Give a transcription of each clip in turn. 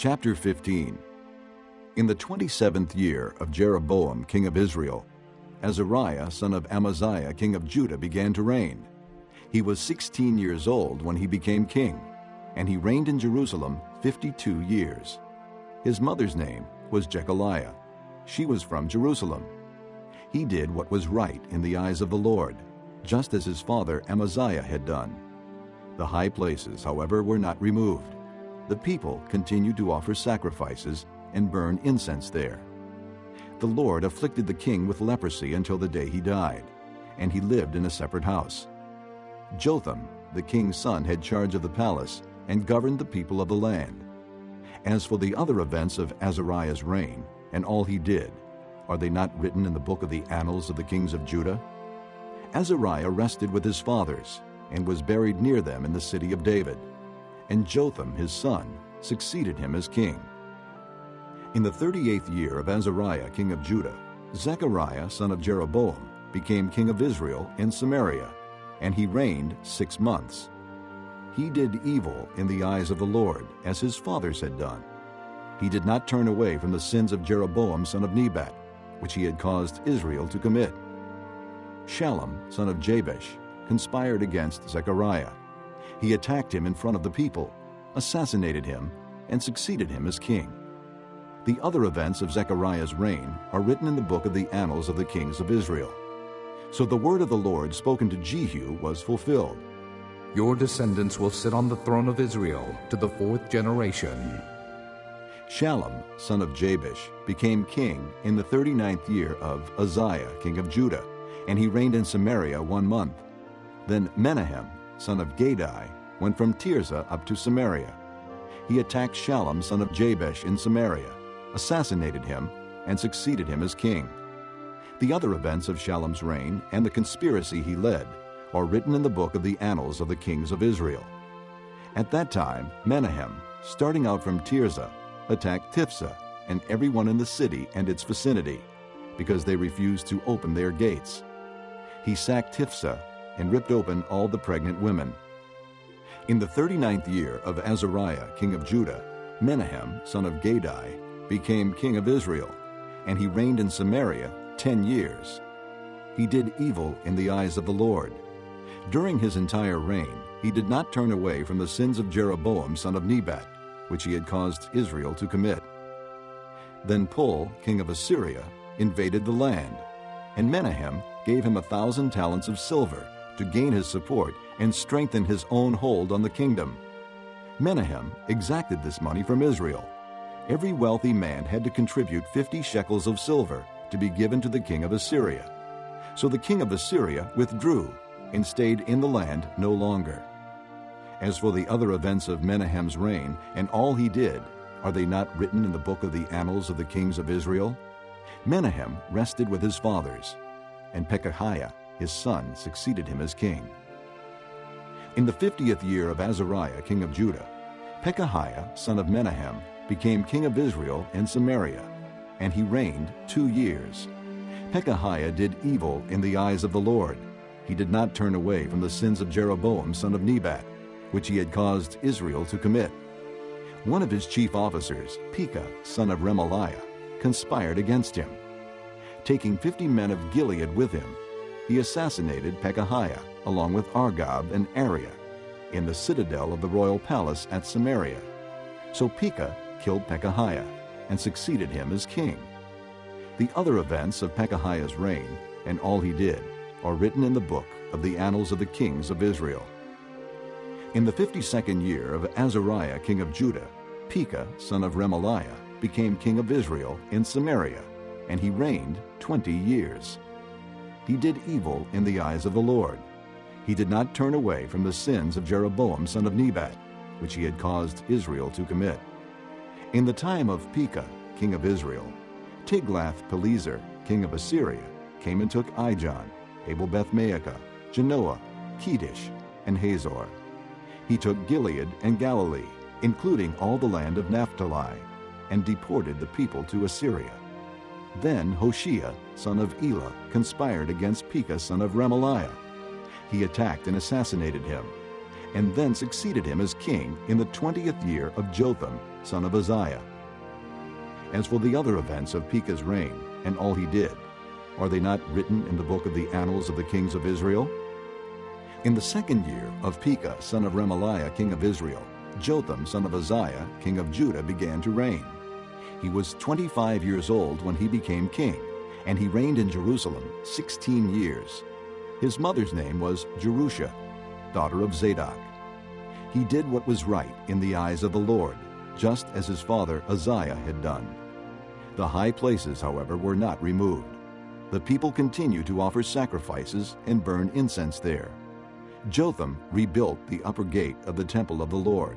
Chapter 15. In the 27th year of Jeroboam king of Israel, Azariah son of Amaziah king of Judah began to reign. He was 16 years old when he became king, and he reigned in Jerusalem 52 years. His mother's name was Jechaliah. She was from Jerusalem. He did what was right in the eyes of the Lord, just as his father Amaziah had done. The high places, however, were not removed. The people continued to offer sacrifices and burn incense there. The Lord afflicted the king with leprosy until the day he died, and he lived in a separate house. Jotham, the king's son, had charge of the palace and governed the people of the land. As for the other events of Azariah's reign and all he did, are they not written in the book of the annals of the kings of Judah? Azariah rested with his fathers and was buried near them in the city of David, and Jotham his son succeeded him as king. In the 38th year of Azariah king of Judah, Zechariah son of Jeroboam became king of Israel in Samaria, and he reigned 6 months. He did evil in the eyes of the Lord, as his fathers had done. He did not turn away from the sins of Jeroboam son of Nebat, which he had caused Israel to commit. Shallum son of Jabesh conspired against Zechariah. He attacked him in front of the people, assassinated him, and succeeded him as king. The other events of Zechariah's reign are written in the book of the annals of the kings of Israel. So the word of the Lord spoken to Jehu was fulfilled. Your descendants will sit on the throne of Israel to the 4th generation. Shallum, son of Jabesh, became king in the 39th year of Uzziah, king of Judah, and he reigned in Samaria 1 month. Then Menahem, son of Gadai, went from Tirzah up to Samaria. He attacked Shallum, son of Jabesh, in Samaria, assassinated him, and succeeded him as king. The other events of Shallum's reign and the conspiracy he led are written in the book of the annals of the kings of Israel. At that time, Menahem, starting out from Tirzah, attacked Tiphsah and everyone in the city and its vicinity, because they refused to open their gates. He sacked Tiphsah and ripped open all the pregnant women. In the 39th year of Azariah king of Judah, Menahem, son of Gadai, became king of Israel, and he reigned in Samaria 10 years. He did evil in the eyes of the Lord. During his entire reign, he did not turn away from the sins of Jeroboam son of Nebat, which he had caused Israel to commit. Then Pul, king of Assyria, invaded the land, and Menahem gave him 1,000 talents of silver to gain his support and strengthen his own hold on the kingdom. Menahem exacted this money from Israel. Every wealthy man had to contribute 50 shekels of silver to be given to the king of Assyria. So the king of Assyria withdrew and stayed in the land no longer. As for the other events of Menahem's reign and all he did, are they not written in the book of the annals of the kings of Israel? Menahem rested with his fathers, and Pekahiah his son succeeded him as king. In the 50th year of Azariah king of Judah, Pekahiah son of Menahem became king of Israel in Samaria, and he reigned 2 years. Pekahiah did evil in the eyes of the Lord. He did not turn away from the sins of Jeroboam son of Nebat, which he had caused Israel to commit. One of his chief officers, Pekah son of Remaliah, conspired against him. Taking 50 men of Gilead with him, he assassinated Pekahiah along with Argob and Ariah in the citadel of the royal palace at Samaria. So Pekah killed Pekahiah and succeeded him as king. The other events of Pekahiah's reign and all he did are written in the book of the annals of the kings of Israel. In the 52nd year of Azariah king of Judah, Pekah son of Remaliah became king of Israel in Samaria, and he reigned 20 years. He did evil in the eyes of the Lord. He did not turn away from the sins of Jeroboam son of Nebat, which he had caused Israel to commit. In the time of Pekah, king of Israel, Tiglath-Pileser, king of Assyria, came and took Ijon, Abel-Beth-Maacah, Genoa, Kedesh, and Hazor. He took Gilead and Galilee, including all the land of Naphtali, and deported the people to Assyria. Then Hoshea, son of Elah, conspired against Pekah, son of Remaliah. He attacked and assassinated him, and then succeeded him as king in the 20th year of Jotham, son of Uzziah. As for the other events of Pekah's reign, and all he did, are they not written in the book of the annals of the kings of Israel? In the 2nd year of Pekah, son of Remaliah, king of Israel, Jotham, son of Uzziah, king of Judah, began to reign. He was 25 years old when he became king, and he reigned in Jerusalem 16 years. His mother's name was Jerusha, daughter of Zadok. He did what was right in the eyes of the Lord, just as his father Uzziah had done. The high places, however, were not removed. The people continued to offer sacrifices and burn incense there. Jotham rebuilt the upper gate of the temple of the Lord.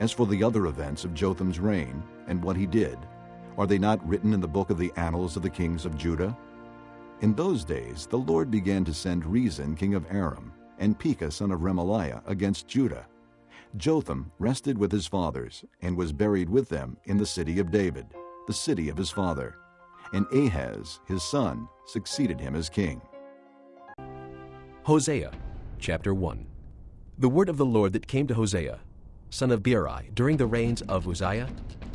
As for the other events of Jotham's reign and what he did, are they not written in the book of the annals of the kings of Judah? In those days the Lord began to send Rezin king of Aram and Pekah son of Remaliah against Judah. Jotham rested with his fathers and was buried with them in the city of David, the city of his father. And Ahaz, his son, succeeded him as king. Hosea, chapter 1. The word of the Lord that came to Hosea, son of Beeri, during the reigns of Uzziah,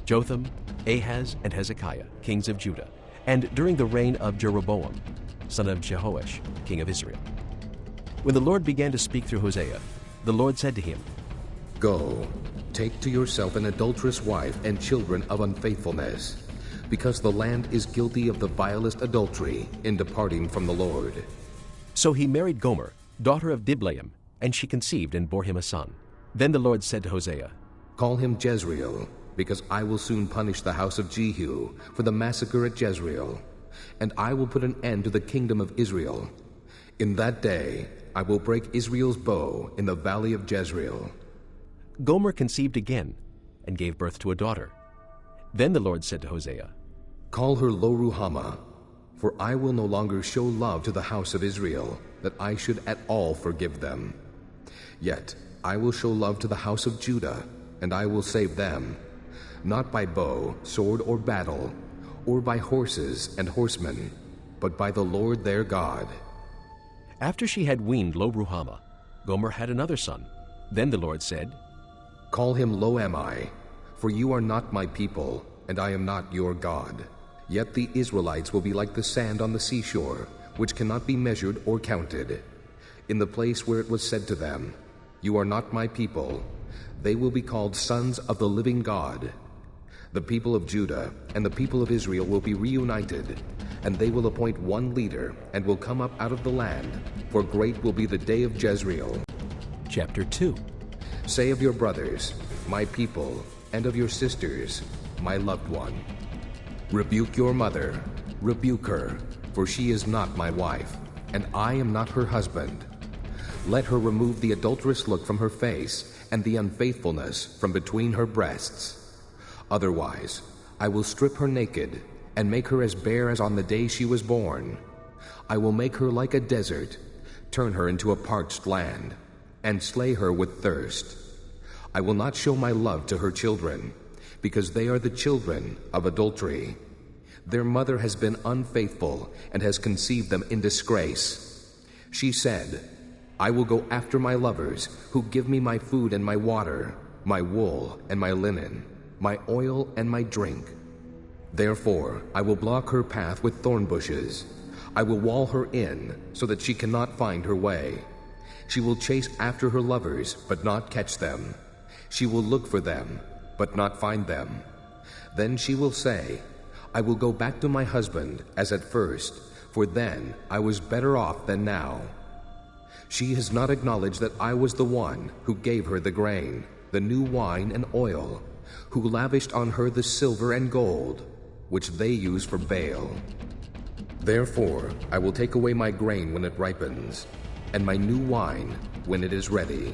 Jotham, Ahaz, and Hezekiah, kings of Judah, and during the reign of Jeroboam, son of Jehoash, king of Israel. When the Lord began to speak through Hosea, the Lord said to him, Go, take to yourself an adulterous wife and children of unfaithfulness, because the land is guilty of the vilest adultery in departing from the Lord. So he married Gomer, daughter of Diblaim, and she conceived and bore him a son. Then the Lord said to Hosea, Call him Jezreel, because I will soon punish the house of Jehu for the massacre at Jezreel, and I will put an end to the kingdom of Israel. In that day I will break Israel's bow in the valley of Jezreel. Gomer conceived again and gave birth to a daughter. Then the Lord said to Hosea, Call her Lo-ruhamah, for I will no longer show love to the house of Israel, that I should at all forgive them. Yet I will show love to the house of Judah, and I will save them, not by bow, sword, or battle, or by horses and horsemen, but by the Lord their God. After she had weaned Lo-ruhamah, Gomer had another son. Then the Lord said, Call him Lo-ammi, for you are not my people, and I am not your God. Yet the Israelites will be like the sand on the seashore, which cannot be measured or counted. In the place where it was said to them, You are not my people, they will be called sons of the living God. The people of Judah and the people of Israel will be reunited, and they will appoint one leader and will come up out of the land, for great will be the day of Jezreel. Chapter 2. Say of your brothers, my people, and of your sisters, my loved one. Rebuke your mother, rebuke her, for she is not my wife, and I am not her husband. Let her remove the adulterous look from her face, and the unfaithfulness from between her breasts. Otherwise, I will strip her naked, and make her as bare as on the day she was born. I will make her like a desert, turn her into a parched land, and slay her with thirst. I will not show my love to her children, because they are the children of adultery. Their mother has been unfaithful and has conceived them in disgrace. She said, I will go after my lovers, who give me my food and my water, my wool and my linen, my oil and my drink. Therefore I will block her path with thorn bushes. I will wall her in, so that she cannot find her way. She will chase after her lovers, but not catch them. She will look for them, but not find them. Then she will say, I will go back to my husband as at first, for then I was better off than now. She has not acknowledged that I was the one who gave her the grain, the new wine and oil, who lavished on her the silver and gold, which they use for Baal. Therefore I will take away my grain when it ripens, and my new wine when it is ready.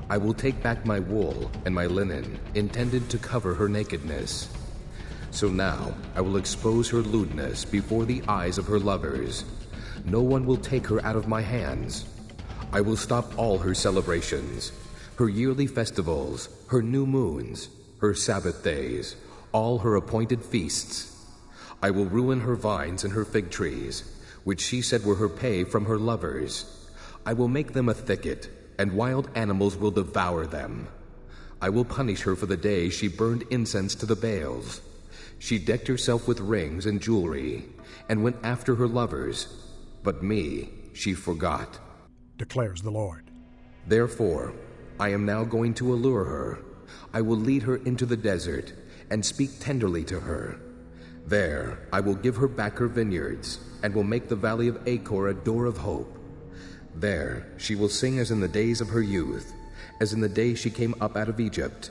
I will take back my wool and my linen, intended to cover her nakedness. So now I will expose her lewdness before the eyes of her lovers. No one will take her out of my hands. I will stop all her celebrations, her yearly festivals, her new moons, her Sabbath days, all her appointed feasts. I will ruin her vines and her fig trees, which she said were her pay from her lovers. I will make them a thicket, and wild animals will devour them. I will punish her for the day she burned incense to the Baals. She decked herself with rings and jewelry, and went after her lovers, but me she forgot, declares the Lord. Therefore, I am now going to allure her. I will lead her into the desert, and speak tenderly to her. There I will give her back her vineyards, and will make the valley of Achor a door of hope. There she will sing as in the days of her youth, as in the day she came up out of Egypt.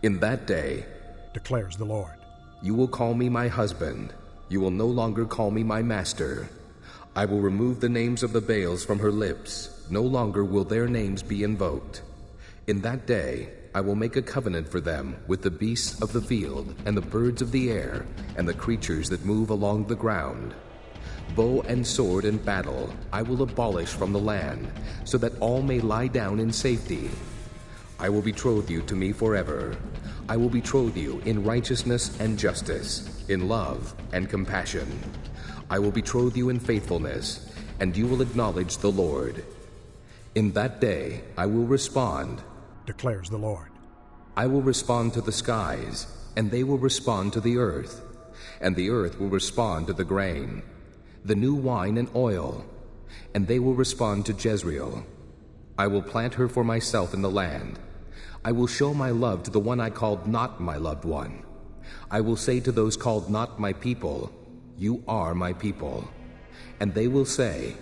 In that day, declares the Lord, you will call me my husband. You will no longer call me my master. I will remove the names of the Baals from her lips. No longer will their names be invoked. In that day I will make a covenant for them with the beasts of the field, and the birds of the air, and the creatures that move along the ground. Bow and sword and battle I will abolish from the land, so that all may lie down in safety. I will betroth you to me forever. I will betroth you in righteousness and justice, in love and compassion. I will betroth you in faithfulness, and you will acknowledge the Lord. In that day I will respond, declares the Lord. I will respond to the skies, and they will respond to the earth, and the earth will respond to the grain, the new wine and oil, and they will respond to Jezreel. I will plant her for myself in the land. I will show my love to the one I called not my loved one. I will say to those called not my people, you are my people. And they will say,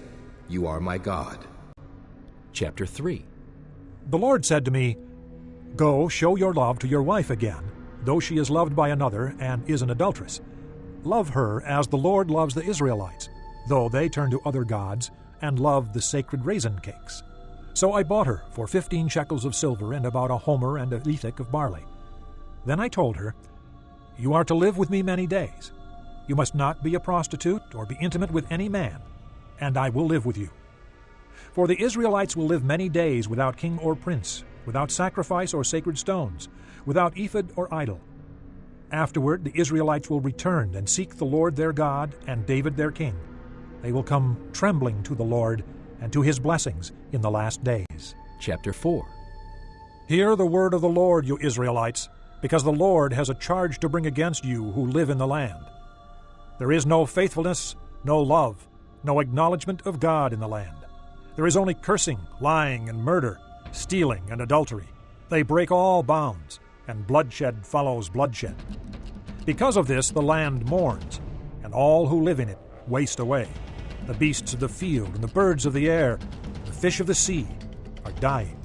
you are my God. Chapter 3. The Lord said to me, Go, show your love to your wife again, though she is loved by another and is an adulteress. Love her as the Lord loves the Israelites, though they turn to other gods and love the sacred raisin cakes. So I bought her for 15 shekels of silver and about a homer and a lethek of barley. Then I told her, You are to live with me many days. You must not be a prostitute or be intimate with any man, and I will live with you. For the Israelites will live many days without king or prince, without sacrifice or sacred stones, without ephod or idol. Afterward the Israelites will return and seek the Lord their God and David their king. They will come trembling to the Lord and to his blessings in the last days. Chapter 4. Hear the word of the Lord, you Israelites, because the Lord has a charge to bring against you who live in the land. There is no faithfulness, no love, no acknowledgement of God in the land. There is only cursing, lying, and murder, stealing, and adultery. They break all bounds, and bloodshed follows bloodshed. Because of this the land mourns, and all who live in it waste away. The beasts of the field and the birds of the air, the fish of the sea, are dying.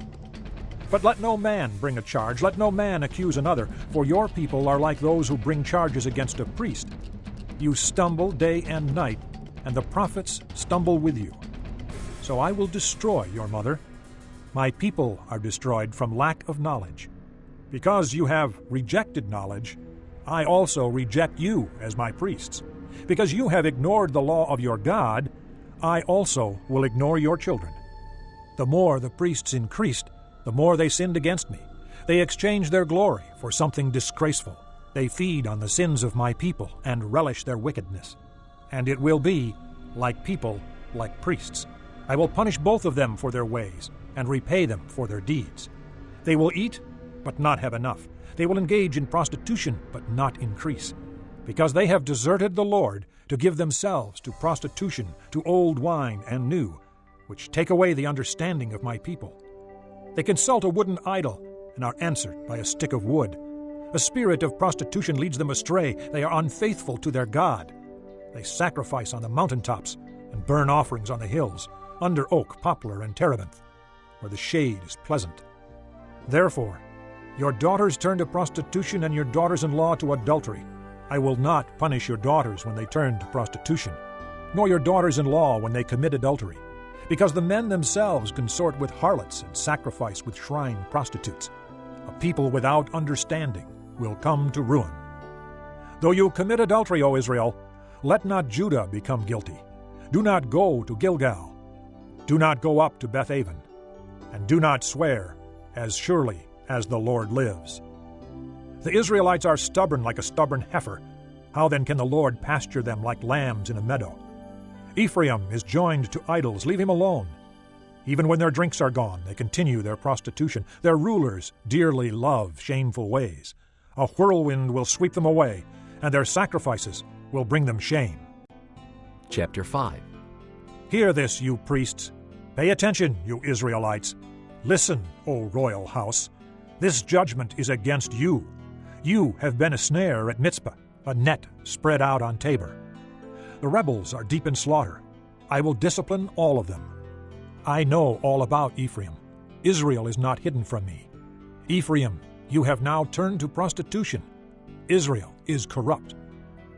But let no man bring a charge, let no man accuse another, for your people are like those who bring charges against a priest. You stumble day and night, and the prophets stumble with you. So I will destroy your mother. My people are destroyed from lack of knowledge. Because you have rejected knowledge, I also reject you as my priests. Because you have ignored the law of your God, I also will ignore your children. The more the priests increased, the more they sinned against me. They exchanged their glory for something disgraceful. They feed on the sins of my people and relish their wickedness. And it will be, like people, like priests. I will punish both of them for their ways and repay them for their deeds. They will eat, but not have enough. They will engage in prostitution, but not increase. Because they have deserted the Lord to give themselves to prostitution, to old wine and new, which take away the understanding of my people. They consult a wooden idol and are answered by a stick of wood. A spirit of prostitution leads them astray. They are unfaithful to their God. They sacrifice on the mountaintops and burn offerings on the hills, under oak, poplar, and terebinth, where the shade is pleasant. Therefore, your daughters turn to prostitution and your daughters-in-law to adultery. I will not punish your daughters when they turn to prostitution, nor your daughters-in-law when they commit adultery, because the men themselves consort with harlots and sacrifice with shrine prostitutes. A people without understanding will come to ruin. Though you commit adultery, O Israel, let not Judah become guilty. Do not go to Gilgal. Do not go up to Bethaven. And do not swear, as surely as the Lord lives. The Israelites are stubborn like a stubborn heifer. How then can the Lord pasture them like lambs in a meadow? Ephraim is joined to idols. Leave him alone. Even when their drinks are gone, they continue their prostitution. Their rulers dearly love shameful ways. A whirlwind will sweep them away, and their sacrifices will bring them shame. Chapter 5. Hear this, you priests. Pay attention, you Israelites. Listen, O royal house. This judgment is against you. You have been a snare at Mizpah, a net spread out on Tabor. The rebels are deep in slaughter. I will discipline all of them. I know all about Ephraim. Israel is not hidden from me. Ephraim, you have now turned to prostitution. Israel is corrupt.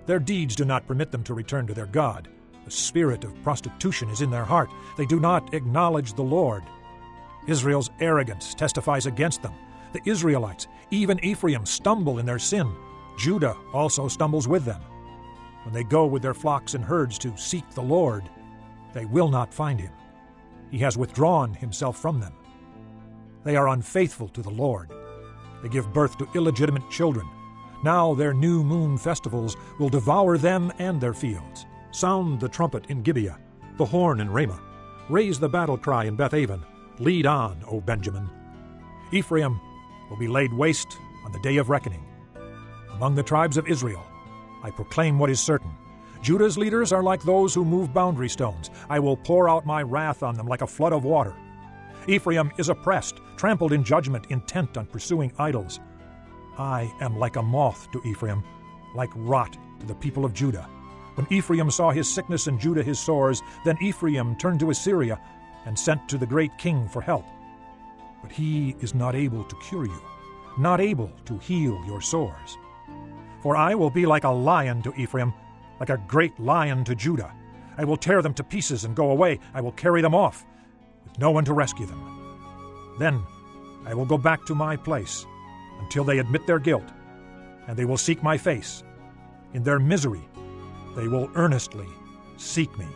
Their deeds do not permit them to return to their God. The spirit of prostitution is in their heart. They do not acknowledge the Lord. Israel's arrogance testifies against them. The Israelites, even Ephraim, stumble in their sin. Judah also stumbles with them. When they go with their flocks and herds to seek the Lord, they will not find him. He has withdrawn himself from them. They are unfaithful to the Lord. They give birth to illegitimate children. Now their new moon festivals will devour them and their fields. Sound the trumpet in Gibeah, the horn in Ramah. Raise the battle cry in Beth-aven. Lead on, O Benjamin. Ephraim will be laid waste on the day of reckoning. Among the tribes of Israel, I proclaim what is certain. Judah's leaders are like those who move boundary stones. I will pour out my wrath on them like a flood of water. Ephraim is oppressed, trampled in judgment, intent on pursuing idols. I am like a moth to Ephraim, like rot to the people of Judah. When Ephraim saw his sickness and Judah his sores, then Ephraim turned to Assyria and sent to the great king for help. But he is not able to cure you, not able to heal your sores. For I will be like a lion to Ephraim, like a great lion to Judah. I will tear them to pieces and go away. I will carry them off, with no one to rescue them. Then I will go back to my place until they admit their guilt, and they will seek my face. In their misery, they will earnestly seek me.